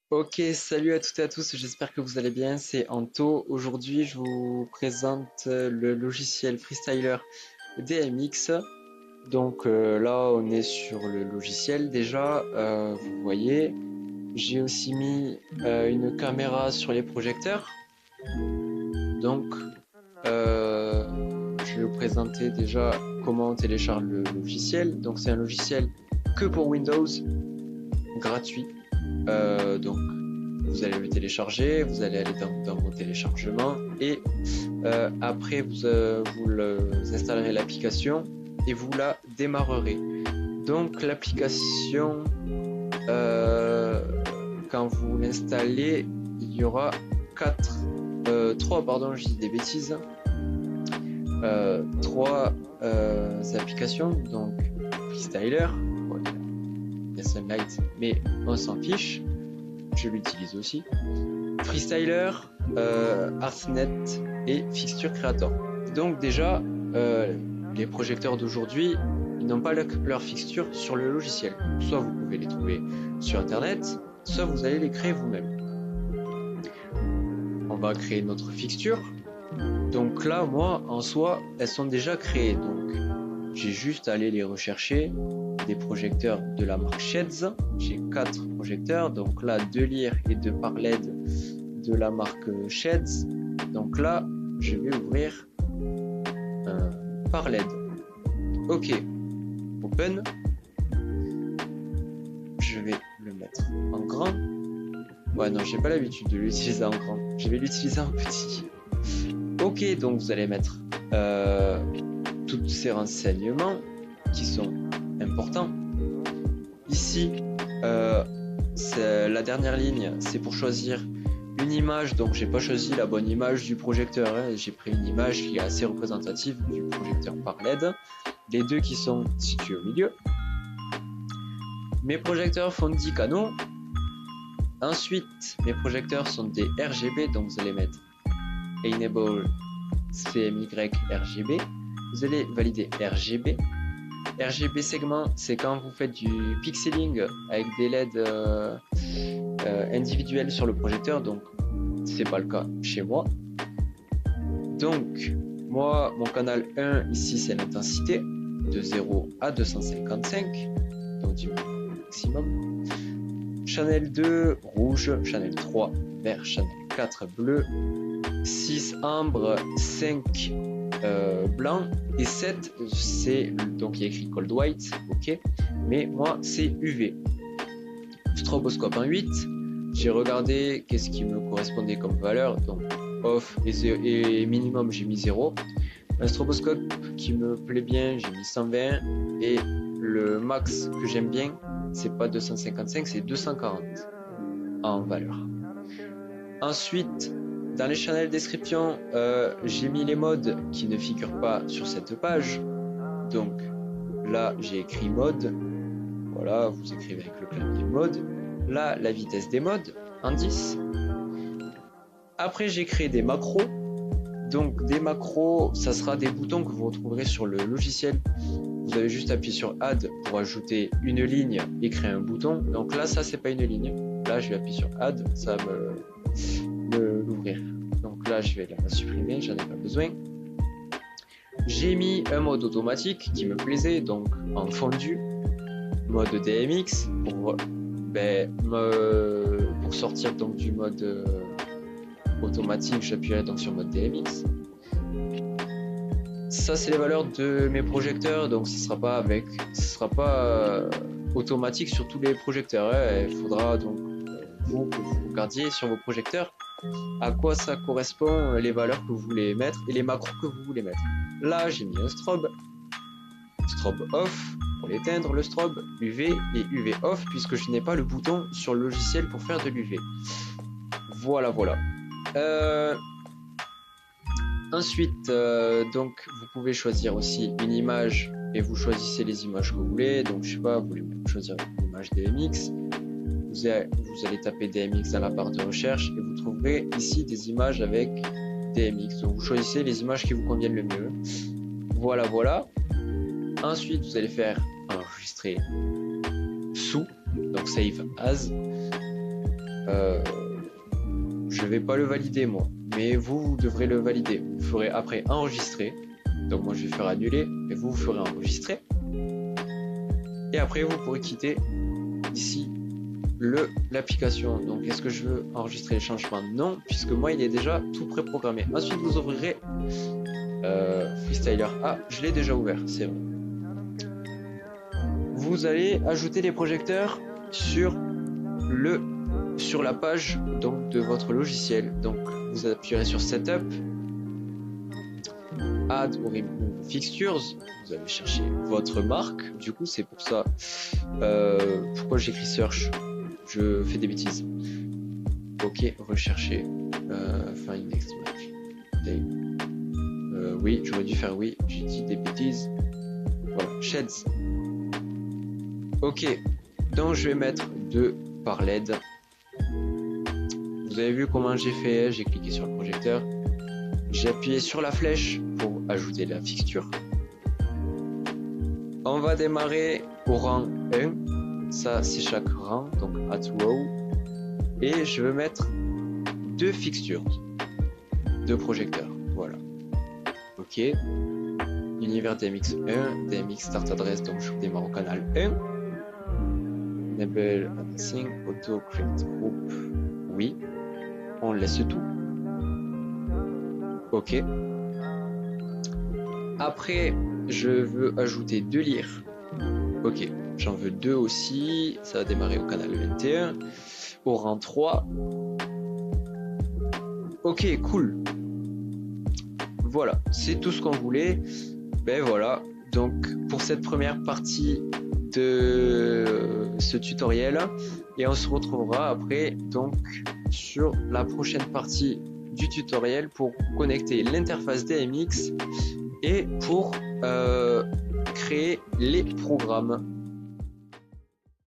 Ok, salut à toutes et à tous, j'espère que vous allez bien, c'est Anto. Aujourd'hui, je vous présente le logiciel Freestyler DMX. Là, on est sur le logiciel déjà, vous voyez. J'ai aussi mis une caméra sur les projecteurs. Donc, je vais vous présenter déjà comment on télécharge le logiciel. Donc, c'est un logiciel que pour Windows, gratuit. Donc vous allez le télécharger, vous allez aller dans vos téléchargements et après vous installerez l'application et vous la démarrerez. Donc l'application, euh, quand vous l'installez, il y aura 3 pardon, je dis des bêtises, 3 applications, donc Freestyler, bon, il y a Sunlight, mais on s'en fiche, je l'utilise aussi. Freestyler, Artnet et Fixture Creator. Donc déjà, les projecteurs d'aujourd'hui, ils n'ont pas leur fixture sur le logiciel. Soit vous pouvez les trouver sur internet, soit vous allez les créer vous-même. On va créer notre fixture. Donc là, moi, en soi, elles sont déjà créées. Donc j'ai juste à aller les rechercher. Des projecteurs de la marque Sheds. J'ai 4 projecteurs. Donc là, 2 lyres et 2 par LED de la marque Sheds. Donc là, je vais ouvrir par LED. Ok, open. Je vais le mettre en grand. Ouais, non, j'ai pas l'habitude de l'utiliser en grand. Je vais l'utiliser en petit. Ok, donc vous allez mettre tous ces renseignements qui sont importants. Ici, la dernière ligne, c'est pour choisir une image, donc j'ai pas choisi la bonne image du projecteur, hein. J'ai pris une image qui est assez représentative du projecteur par LED, les deux qui sont situés au milieu. Mes projecteurs font 10 canaux. Ensuite, mes projecteurs sont des RGB, donc vous allez mettre Enable CMY RGB. Vous allez valider RGB. RGB segment, c'est quand vous faites du pixeling avec des LED individuels sur le projecteur, donc c'est pas le cas chez moi. Donc moi, mon canal 1 ici, c'est l'intensité de 0 à 255, donc du maximum. Channel 2 rouge, channel 3 vert, channel 4 bleu, 6 ambre, 5 blanc et 7 c'est donc il y a écrit cold white, ok, mais moi c'est UV. Stroboscope en 8, j'ai regardé qu'est-ce qui me correspondait comme valeur, donc off et minimum j'ai mis 0. Un stroboscope qui me plaît bien, j'ai mis 120 et le max que j'aime bien, c'est pas 255, c'est 240 en valeur. Ensuite, dans les channels description, j'ai mis les modes qui ne figurent pas sur cette page. Donc là, j'ai écrit mode. Voilà, vous écrivez avec le clavier mode. Là, la vitesse des modes en 10. Après, j'ai créé des macros. Donc des macros, ça sera des boutons que vous retrouverez sur le logiciel. Vous avez juste appuyé sur Add pour ajouter une ligne et créer un bouton. Donc là, ça, c'est pas une ligne. Là, je vais appuyer sur Add, ça va l'ouvrir. Donc là, je vais la supprimer, j'en ai pas besoin. J'ai mis un mode automatique qui me plaisait, donc en fondu, mode DMX pour sortir donc du mode automatique, j'appuierai donc sur mode DMX. Ça, c'est les valeurs de mes projecteurs, donc ce sera pas automatique sur tous les projecteurs, hein. Il faudra donc que vous regardiez sur vos projecteurs à quoi ça correspond, les valeurs que vous voulez mettre et les macros que vous voulez mettre. Là, j'ai mis un strobe off pour l'éteindre, le strobe UV et UV off puisque je n'ai pas le bouton sur le logiciel pour faire de l'UV. Voilà. Ensuite, donc vous pouvez choisir aussi une image et vous choisissez les images que vous voulez. Donc je sais pas, vous voulez choisir une image DMX. Vous allez taper DMX dans la barre de recherche et vous trouverez ici des images avec DMX. Donc vous choisissez les images qui vous conviennent le mieux. Voilà. Ensuite, vous allez faire enregistrer sous, donc save as. je vais pas le valider moi, mais vous devrez le valider. Vous ferez après enregistrer. Donc moi je vais faire annuler, mais vous ferez enregistrer. Et après vous pourrez quitter ici l'application. Donc est-ce que je veux enregistrer les changements? Non, puisque moi il est déjà tout préprogrammé. Ensuite vous ouvrirez Freestyler. Ah, je l'ai déjà ouvert, c'est vrai. Vous allez ajouter les projecteurs sur la page donc de votre logiciel. Donc vous appuierez sur Setup, Add or Remove Fixtures. Vous allez chercher votre marque. Du coup c'est pour ça. Pourquoi j'écris Search? Je fais des bêtises. Ok, rechercher. Find next match. Oui, j'aurais dû faire oui. J'ai dit des bêtises. Voilà, Sheds. Ok, donc je vais mettre 2 par LED. Vous avez vu comment j'ai fait? J'ai cliqué sur le projecteur. J'ai appuyé sur la flèche pour ajouter la fixture. On va démarrer au rang 1. Ça, c'est chaque rang, donc at row. Et je veux mettre 2 fixtures, 2 projecteurs. Voilà. Ok. Univers DMX 1, DMX start address, donc je démarre au canal 1. Enable Anything, Auto Create Group. Oui. On laisse tout. Ok. Après, je veux ajouter 2 lyres. Ok. J'en veux 2 aussi. Ça va démarrer au canal 21. Au rang 3. Ok, cool. Voilà, c'est tout ce qu'on voulait. Ben voilà. Donc, pour cette première partie de ce tutoriel, et on se retrouvera après donc sur la prochaine partie du tutoriel pour connecter l'interface DMX et pour créer les programmes.